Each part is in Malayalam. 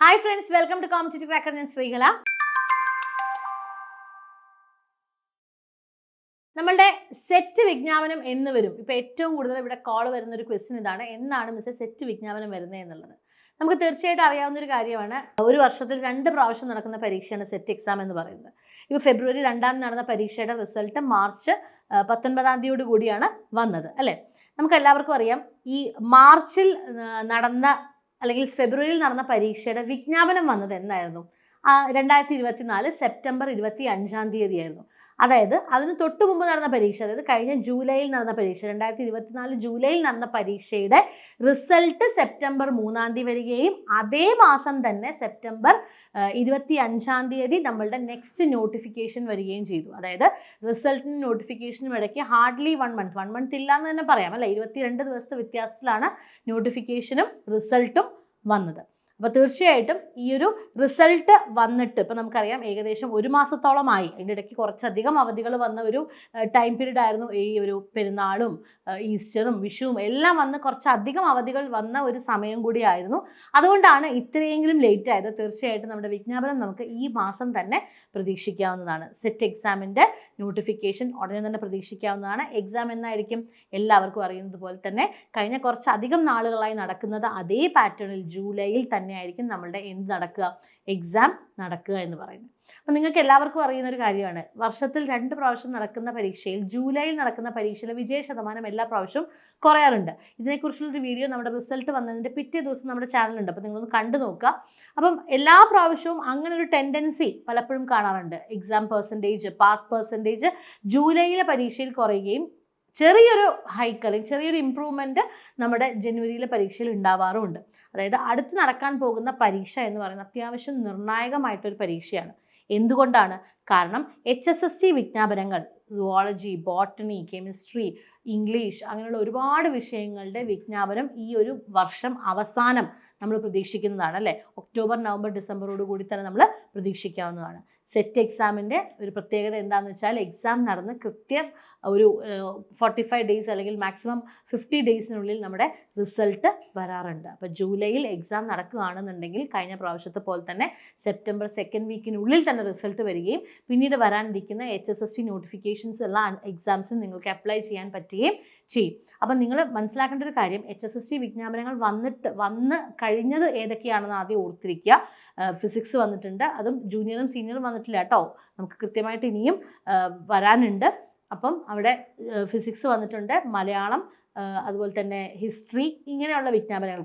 Hi friends, welcome to Competitive Cracker and Srigala. നമ്മളുടെ സെറ്റ് വിജ്ഞാപനം എന്ന് വരും. ഇപ്പോൾ ഏറ്റവും കൂടുതൽ ഇവിടെ കോൾ വരുന്ന ഒരു ക്വസ്റ്റ്യൻ ഇതാണ്, എന്നാണ് മിസ്സേ സെറ്റ് വിജ്ഞാപനം വരുന്നത് എന്നുള്ളത്. നമുക്ക് തീർച്ചയായിട്ടും അറിയാവുന്ന ഒരു കാര്യമാണ്. ഒരു വർഷത്തിൽ 2 പ്രാവശ്യം നടക്കുന്ന പരീക്ഷയാണ് സെറ്റ് എക്സാം എന്ന് പറയുന്നത്. ഇപ്പോൾ ഫെബ്രുവരി 2 നടന്ന പരീക്ഷയുടെ റിസൾട്ട് മാർച്ച് 19 കൂടിയാണ് വന്നത് അല്ലേ. നമുക്ക് എല്ലാവർക്കും അറിയാം, ഈ മാർച്ചിൽ നടന്ന അല്ലെങ്കിൽ ഫെബ്രുവരിയിൽ നടന്ന പരീക്ഷയുടെ വിജ്ഞാപനം വന്നത് എന്നായിരുന്നു? 2024 സെപ്റ്റംബർ 25 ആയിരുന്നു. അതായത് അതിന് തൊട്ട് മുമ്പ് നടന്ന പരീക്ഷ, അതായത് കഴിഞ്ഞ ജൂലൈയിൽ നടന്ന പരീക്ഷ, 2024 ജൂലൈയിൽ നടന്ന പരീക്ഷയുടെ റിസൾട്ട് സെപ്റ്റംബർ 3 വരികയും അതേ മാസം തന്നെ സെപ്റ്റംബർ 25 നമ്മളുടെ നെക്സ്റ്റ് നോട്ടിഫിക്കേഷൻ വരികയും ചെയ്തു. അതായത് റിസൾട്ടിന് നോട്ടിഫിക്കേഷനും ഇടയ്ക്ക് ഹാർഡ്ലി 1 മന്ത് ഇല്ല എന്ന് തന്നെ പറയാം അല്ലേ. 22 ദിവസത്തെ വ്യത്യാസത്തിലാണ് നോട്ടിഫിക്കേഷനും റിസൾട്ടും വന്നത്. അപ്പോൾ തീർച്ചയായിട്ടും ഈ ഒരു റിസൾട്ട് വന്നിട്ട് ഇപ്പോൾ നമുക്കറിയാം ഏകദേശം 1 മാസത്തോളമായി. അതിൻ്റെ ഇടയ്ക്ക് കുറച്ചധികം അവധികൾ വന്ന ഒരു ടൈം പീരീഡ് ആയിരുന്നു ഈ ഒരു പെരുന്നാളും ഈസ്റ്ററും വിഷുവും എല്ലാം വന്ന് കുറച്ചധികം അവധികൾ വന്ന ഒരു സമയം കൂടിയായിരുന്നു. അതുകൊണ്ടാണ് ഇത്രയെങ്കിലും ലേറ്റ് ആയത്. തീർച്ചയായിട്ടും നമ്മുടെ വിജ്ഞാപനം നമുക്ക് ഈ മാസം തന്നെ പ്രതീക്ഷിക്കാവുന്നതാണ്. സെറ്റ് എക്സാമിൻ്റെ നോട്ടിഫിക്കേഷൻ ഉടനെ തന്നെ പ്രതീക്ഷിക്കാവുന്നതാണ്. എക്സാം എന്നായിരിക്കും എല്ലാവർക്കും അറിയുന്നത് പോലെ തന്നെ കഴിഞ്ഞ കുറച്ചധികം നാളുകളായി നടക്കുന്നത് അതേ പാറ്റേണിൽ ജൂലൈയിൽ തന്നെ ആയിരിക്കും നമ്മളുടെ എന്ത് നടക്കുക, എക്സാം നടക്കുക എന്ന് പറയുന്നത്. അപ്പോൾ നിങ്ങൾക്ക് എല്ലാവർക്കും അറിയുന്ന ഒരു കാര്യമാണ്, വർഷത്തിൽ 2 പ്രാവശ്യം നടക്കുന്ന പരീക്ഷയിൽ ജൂലൈയിൽ നടക്കുന്ന പരീക്ഷയിലെ വിജയ ശതമാനം എല്ലാ പ്രാവശ്യവും കുറയാറുണ്ട്. ഇതിനെക്കുറിച്ചുള്ളൊരു വീഡിയോ നമ്മുടെ റിസൾട്ട് വന്നതിൻ്റെ പിറ്റേ ദിവസം നമ്മുടെ ചാനലുണ്ട്, അപ്പോൾ നിങ്ങളൊന്ന് കണ്ടു നോക്കുക. അപ്പം എല്ലാ പ്രാവശ്യവും അങ്ങനെ ഒരു ടെൻഡൻസി പലപ്പോഴും കാണാറുണ്ട്. എക്സാം പെർസെൻറ്റേജ്, പാസ് പെർസെൻറ്റേജ് ജൂലൈയിലെ പരീക്ഷയിൽ കുറയുകയും ചെറിയൊരു ഹൈക്ക് അല്ലെങ്കിൽ ചെറിയൊരു ഇമ്പ്രൂവ്മെൻറ്റ് നമ്മുടെ ജനുവരിയിലെ പരീക്ഷയിൽ ഉണ്ടാവാറുമുണ്ട്. അതായത് അടുത്ത് നടക്കാൻ പോകുന്ന പരീക്ഷ എന്ന് പറയുന്നത് അത്യാവശ്യം നിർണായകമായിട്ടൊരു പരീക്ഷയാണ്. എന്തുകൊണ്ടാണ്? കാരണം HSST വിജ്ഞാപനങ്ങൾ, സുവോളജി, ബോട്ടണി, കെമിസ്ട്രി, ഇംഗ്ലീഷ് അങ്ങനെയുള്ള ഒരുപാട് വിഷയങ്ങളുടെ വിജ്ഞാപനം ഈ ഒരു വർഷം അവസാനം നമ്മൾ പ്രതീക്ഷിക്കുന്നതാണ് അല്ലേ. ഒക്ടോബർ, നവംബർ, ഡിസംബറോട് കൂടി തന്നെ നമ്മൾ പ്രതീക്ഷിക്കാവുന്നതാണ്. സെറ്റ് എക്സാമിൻ്റെ ഒരു പ്രത്യേകത എന്താണെന്ന് വെച്ചാൽ, എക്സാം നടന്ന് കൃത്യം ഒരു 45 ഡേയ്സ് അല്ലെങ്കിൽ മാക്സിമം 50 ഡേയ്സിനുള്ളിൽ നമ്മുടെ റിസൾട്ട് വരാറുണ്ട്. അപ്പോൾ ജൂലൈയിൽ എക്സാം നടക്കുകയാണെന്നുണ്ടെങ്കിൽ കഴിഞ്ഞ പ്രാവശ്യത്തെ പോലെ തന്നെ സെപ്റ്റംബർ 2nd വീക്കിനുള്ളിൽ തന്നെ റിസൾട്ട് വരികയും പിന്നീട് വരാനിരിക്കുന്ന HSST നോട്ടിഫിക്കേഷൻസ് എല്ലാ എക്സാംസും നിങ്ങൾക്ക് അപ്ലൈ ചെയ്യാൻ പറ്റുകയും ചെയ്യും. അപ്പം നിങ്ങൾ മനസ്സിലാക്കേണ്ട ഒരു കാര്യം, HSST വിജ്ഞാപനങ്ങൾ വന്ന് കഴിഞ്ഞത് ഏതൊക്കെയാണെന്ന് ആദ്യം ഓർത്തിരിക്കുക. ഫിസിക്സ് വന്നിട്ടുണ്ട്, അതും ജൂനിയറും സീനിയറും വന്നിട്ടില്ല കേട്ടോ, നമുക്ക് കൃത്യമായിട്ട് ഇനിയും വരാനുണ്ട്. അപ്പം അവിടെ ഫിസിക്സ് വന്നിട്ടുണ്ട്, മലയാളം, അതുപോലെ തന്നെ ഹിസ്റ്ററി, ഇങ്ങനെയുള്ള വിജ്ഞാപനങ്ങൾ,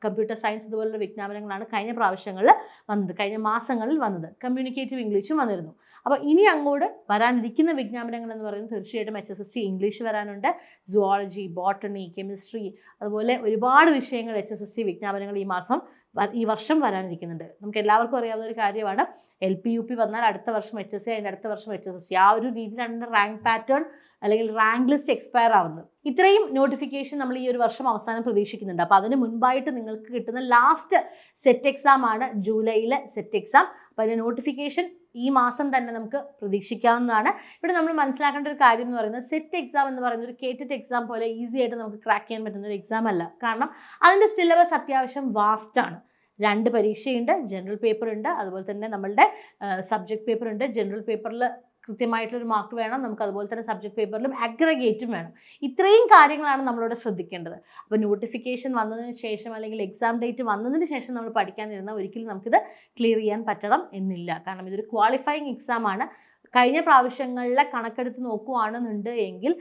കമ്പ്യൂട്ടർ സയൻസ് ഇതുപോലുള്ള വിജ്ഞാപനങ്ങളാണ് കഴിഞ്ഞ പ്രാവശ്യങ്ങളിൽ വന്നത്, കഴിഞ്ഞ മാസങ്ങളിൽ വന്നത്. കമ്മ്യൂണിക്കേറ്റീവ് ഇംഗ്ലീഷും വന്നിരുന്നു. അപ്പോൾ ഇനി അങ്ങോട്ട് വരാനിരിക്കുന്ന വിജ്ഞാപനങ്ങൾ എന്ന് പറയുന്നത് തീർച്ചയായിട്ടും HSST ഇംഗ്ലീഷ് വരാനുണ്ട്, സുവോളജി, ബോട്ടണി, കെമിസ്ട്രി, അതുപോലെ ഒരുപാട് വിഷയങ്ങൾ HSST വിജ്ഞാപനങ്ങൾ ഈ വർഷം വരാനിരിക്കുന്നുണ്ട്. നമുക്ക് എല്ലാവർക്കും അറിയാവുന്ന ഒരു കാര്യമാണ്, LP UP വന്നാൽ അടുത്ത വർഷം HSC, അതിൻ്റെ അടുത്ത വർഷം HSST, ആ ഒരു രീതിയിലാണ് റാങ്ക് പാറ്റേൺ അല്ലെങ്കിൽ റാങ്ക് ലിസ്റ്റ് എക്സ്പയർ ആവുന്നത്. ഇത്രയും നോട്ടിഫിക്കേഷൻ നമ്മൾ ഈ ഒരു വർഷം അവസാനം പ്രതീക്ഷിക്കുന്നുണ്ട്. അപ്പോൾ അതിന് മുൻപായിട്ട് നിങ്ങൾക്ക് കിട്ടുന്ന ലാസ്റ്റ് സെറ്റ് എക്സാം ആണ് ജൂലൈയിലെ സെറ്റ് എക്സാം. അപ്പോൾ അതിൻ്റെ നോട്ടിഫിക്കേഷൻ ഈ മാസം തന്നെ നമുക്ക് പ്രതീക്ഷിക്കാവുന്നതാണ്. ഇവിടെ നമ്മൾ മനസ്സിലാക്കേണ്ട ഒരു കാര്യം എന്ന് പറയുന്നത്, സെറ്റ് എക്സാം എന്ന് പറയുന്നത് ഒരു കേറ്റഡ് എക്സാം പോലെ ഈസി ആയിട്ട് നമുക്ക് ക്രാക്ക് ചെയ്യാൻ പറ്റുന്ന ഒരു എക്സാം അല്ല. കാരണം അതിൻ്റെ സിലബസ് അത്യാവശ്യം വാസ്റ്റാണ്. 2 പരീക്ഷയുണ്ട്, ജനറൽ പേപ്പർ ഉണ്ട്, അതുപോലെ തന്നെ നമ്മളുടെ സബ്ജക്ട് പേപ്പർ ഉണ്ട്. ജനറൽ പേപ്പറിൽ കൃത്യമായിട്ടൊരു മാർക്ക് വേണം നമുക്ക്, അതുപോലെ തന്നെ സബ്ജക്ട് പേപ്പറിലും അഗ്രഗേറ്റും വേണം. ഇത്രയും കാര്യങ്ങളാണ് നമ്മളോട് ശ്രദ്ധിക്കേണ്ടത്. അപ്പോൾ നോട്ടിഫിക്കേഷൻ വന്നതിന് ശേഷം അല്ലെങ്കിൽ എക്സാം ഡേറ്റ് വന്നതിന് ശേഷം നമ്മൾ പഠിക്കാനിരുന്നാൽ ഒരിക്കലും നമുക്കിത് ക്ലിയർ ചെയ്യാൻ പറ്റണം എന്നില്ല. കാരണം ഇതൊരു ക്വാളിഫയിങ് എക്സാമാണ്. കഴിഞ്ഞ പ്രാവശ്യങ്ങളിലെ കണക്കെടുത്ത് നോക്കുകയാണെന്നുണ്ട് എങ്കിൽ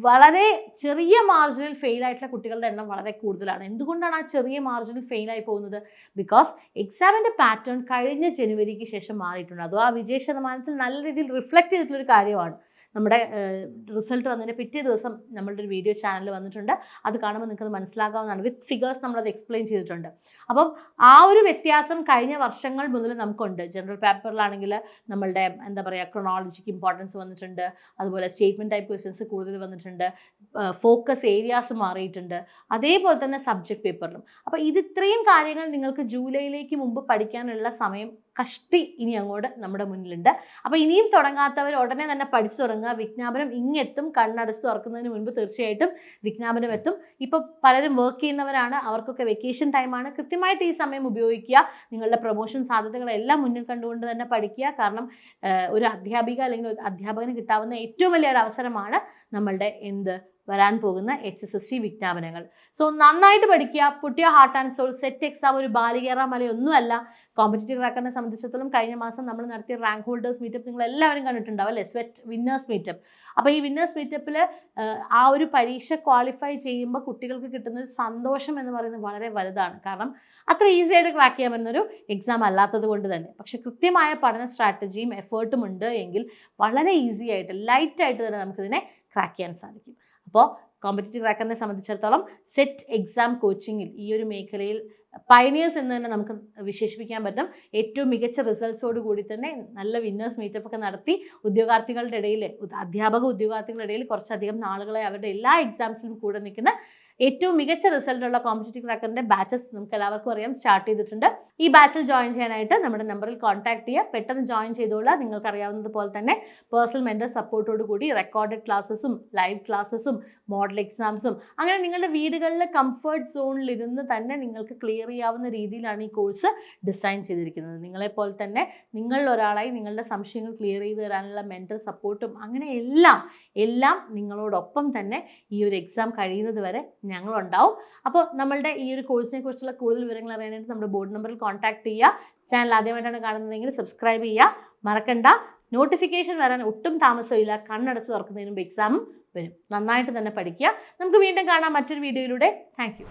വളരെ ചെറിയ മാർജിനിൽ ഫെയിലായിട്ടുള്ള കുട്ടികളുടെ എണ്ണം വളരെ കൂടുതലാണ്. എന്തുകൊണ്ടാണ് ആ ചെറിയ മാർജിനിൽ ഫെയിലായി പോകുന്നത്? ബിക്കോസ് എക്സാമിൻ്റെ പാറ്റേൺ കഴിഞ്ഞ ജനുവരിക്ക് ശേഷം മാറിയിട്ടുണ്ട്. അതോ ആ വിജയ ശതമാനത്തിൽ നല്ല രീതിയിൽ റിഫ്ലക്റ്റ് ചെയ്തിട്ടുള്ളൊരു കാര്യമാണ്. നമ്മുടെ റിസൾട്ട് വന്നതിൻ്റെ പിറ്റേ ദിവസം നമ്മളുടെ ഒരു വീഡിയോ ചാനൽ വന്നിട്ടുണ്ട്, അത് കാണുമ്പോൾ നിങ്ങൾക്കത് മനസ്സിലാക്കാവുന്നതാണ്. വിത്ത് ഫിഗേഴ്സ് നമ്മളത് എക്സ്പ്ലെയിൻ ചെയ്തിട്ടുണ്ട്. അപ്പം ആ ഒരു വ്യത്യാസം കഴിഞ്ഞ വർഷങ്ങൾ മുതൽ നമുക്കുണ്ട്. ജനറൽ പേപ്പറിലാണെങ്കിൽ നമ്മളുടെ എന്താ പറയുക, ക്രൊണോളജിക്ക് ഇമ്പോർട്ടൻസ് വന്നിട്ടുണ്ട്, അതുപോലെ സ്റ്റേറ്റ്മെൻറ്റ് ടൈപ്പ് ക്വസ്റ്റ്യൻസ് കൂടുതൽ വന്നിട്ടുണ്ട്, ഫോക്കസ് ഏരിയാസ് മാറിയിട്ടുണ്ട്, അതേപോലെ തന്നെ സബ്ജക്ട് പേപ്പറിലും. അപ്പോൾ ഇത്രയും കാര്യങ്ങൾ നിങ്ങൾക്ക് ജൂലൈയിലേക്ക് മുമ്പ് പഠിക്കാനുള്ള സമയം കഷ്ടി ഇനി അങ്ങോട്ട് നമ്മുടെ മുന്നിലുണ്ട്. അപ്പോൾ ഇനിയും തുടങ്ങാത്തവർ ഉടനെ തന്നെ പഠിച്ചു തുടങ്ങുക. വിജ്ഞാപനം ഇങ്ങെത്തും. കണ്ണടച്ച് തുറക്കുന്നതിന് മുൻപ് തീർച്ചയായിട്ടും വിജ്ഞാപനം എത്തും. ഇപ്പോൾ പലരും വർക്ക് ചെയ്യുന്നവരാണ്, അവർക്കൊക്കെ വെക്കേഷൻ ടൈമാണ്. കൃത്യമായിട്ട് ഈ സമയം ഉപയോഗിക്കുക. നിങ്ങളുടെ പ്രൊമോഷൻ സാധ്യതകളെല്ലാം മുന്നിൽ കണ്ടുകൊണ്ട് തന്നെ പഠിക്കുക. കാരണം ഒരു അധ്യാപിക അല്ലെങ്കിൽ ഒരു അധ്യാപകന് കിട്ടാവുന്ന ഏറ്റവും വലിയൊരു അവസരമാണ് നമ്മളുടെ വരാൻ പോകുന്ന HSSC വിജ്ഞാപനങ്ങൾ. സോ നന്നായിട്ട് പഠിക്കുക. Put your heart and soul. SET exam ഒരു ബാലികേറാ മലയൊന്നുമല്ല. കോമ്പറ്റേറ്റീവ് റാക്കറിനെ സംബന്ധിച്ചിടത്തോളം കഴിഞ്ഞ മാസം നമ്മൾ നടത്തിയ റാങ്ക് ഹോൾഡേഴ്സ് മീറ്റപ്പ് നിങ്ങൾ എല്ലാവരും കണ്ടിട്ടുണ്ടാവും അല്ലേ, സ്വെറ്റ് വിന്നേഴ്സ് മീറ്റപ്പ്. അപ്പോൾ ഈ വിന്നേഴ്സ് മീറ്റപ്പിൽ ആ ഒരു പരീക്ഷ ക്വാളിഫൈ ചെയ്യുമ്പോൾ കുട്ടികൾക്ക് കിട്ടുന്ന ഒരു സന്തോഷം എന്ന് പറയുന്നത് വളരെ വലുതാണ്. കാരണം അത്ര ഈസി ആയിട്ട് ക്രാക്ക് ചെയ്യാൻ പറ്റുന്നൊരു എക്സാം അല്ലാത്തത് കൊണ്ട് തന്നെ. പക്ഷെ കൃത്യമായ പഠന സ്ട്രാറ്റജിയും എഫേർട്ടും ഉണ്ട് എങ്കിൽ വളരെ ഈസി ആയിട്ട് ലൈറ്റായിട്ട് തന്നെ നമുക്കിതിനെ ക്രാക്ക് ചെയ്യാൻ സാധിക്കും. അപ്പോൾ കോമ്പറ്റേറ്റീവ് റാക്കറിനെ സംബന്ധിച്ചിടത്തോളം സെറ്റ് എക്സാം കോച്ചിങ്ങിൽ ഈ ഒരു മേഖലയിൽ പയനിയേഴ്സ് എന്ന് തന്നെ നമുക്ക് വിശേഷിപ്പിക്കാൻ പറ്റും. ഏറ്റവും മികച്ച റിസൾട്ട്സോട് കൂടി തന്നെ നല്ല വിന്നേഴ്സ് മീറ്റപ്പ് ഒക്കെ നടത്തി ഉദ്യോഗാർത്ഥികളുടെ ഇടയിൽ, അധ്യാപക ഉദ്യോഗാർത്ഥികളുടെ ഇടയിൽ കുറച്ചധികം നാളുകളെ അവരുടെ എല്ലാ എക്സാംസിലും കൂടെ നിൽക്കുന്ന ഏറ്റവും മികച്ച റിസൾട്ടുള്ള കോമ്പറ്റേറ്റീവ് റാക്കറിൻ്റെ ബാച്ചസ് നമുക്ക് എല്ലാവർക്കും അറിയാം സ്റ്റാർട്ട് ചെയ്തിട്ടുണ്ട്. ഈ ബാച്ചിൽ ജോയിൻ ചെയ്യാനായിട്ട് നമ്മുടെ നമ്പറിൽ കോൺടാക്ട് ചെയ്യുക. പെട്ടെന്ന് ജോയിൻ ചെയ്തോളാം. നിങ്ങൾക്ക് അറിയാവുന്നതുപോലെ തന്നെ പേഴ്സണൽ മെൻറ്റർ സപ്പോർട്ടോട് കൂടി റെക്കോർഡഡ് ക്ലാസ്സസും ലൈവ് ക്ലാസ്സസും മോഡൽ എക്സാംസും അങ്ങനെ നിങ്ങളുടെ വീടുകളിലെ കംഫർട്ട് സോണിലിരുന്ന് തന്നെ നിങ്ങൾക്ക് ക്ലിയർ ചെയ്യാവുന്ന രീതിയിലാണ് ഈ കോഴ്സ് ഡിസൈൻ ചെയ്തിരിക്കുന്നത്. നിങ്ങളെപ്പോലെ തന്നെ നിങ്ങളിൽ ഒരാളായി നിങ്ങളുടെ സംശയങ്ങൾ ക്ലിയർ ചെയ്ത് തരാനുള്ള മെൻറ്റർ സപ്പോർട്ടും അങ്ങനെ എല്ലാം നിങ്ങളോടൊപ്പം തന്നെ ഈ ഒരു എക്സാം കഴിയുന്നത് വരെ ഞങ്ങളുണ്ടാവും. അപ്പോൾ നമ്മളുടെ ഈ ഒരു കോഴ്സിനെ കുറിച്ചുള്ള കൂടുതൽ വിവരങ്ങൾ അറിയാനായിട്ട് നമ്മുടെ ബോർഡ് നമ്പറിൽ കോൺടാക്ട് ചെയ്യുക. ചാനൽ ആദ്യമായിട്ടാണ് കാണുന്നതെങ്കിൽ സബ്സ്ക്രൈബ് ചെയ്യുക, മറക്കണ്ട. നോട്ടിഫിക്കേഷൻ വരാൻ ഒട്ടും താമസമില്ല. കണ്ണടച്ച് തുറക്കുന്നതിന് മുമ്പ് എക്സാമും വരും. നന്നായിട്ട് തന്നെ പഠിക്കുക. നമുക്ക് വീണ്ടും കാണാം മറ്റൊരു വീഡിയോയിലൂടെ. Thank you.